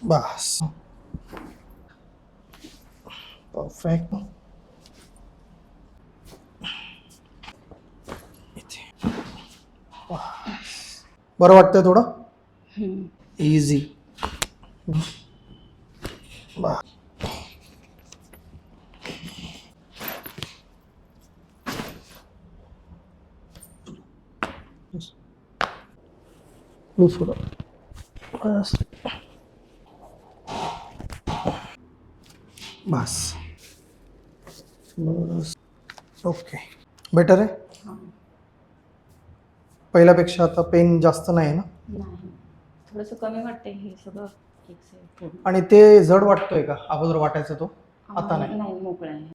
बस perfect. इथे बरं वाटतंय थोडं इझी. लूज थोडं बस बस बस. ओके बेटर आहे पहिल्यापेक्षा. आता पेन जास्त नाही ना. नाही थोडंसं कमी वाटतंय हे सगळं एक साईड. आणि ते जड वाटतोय का अगोदर वाटायचं तो आता नाही. नाही मोकळं आहे.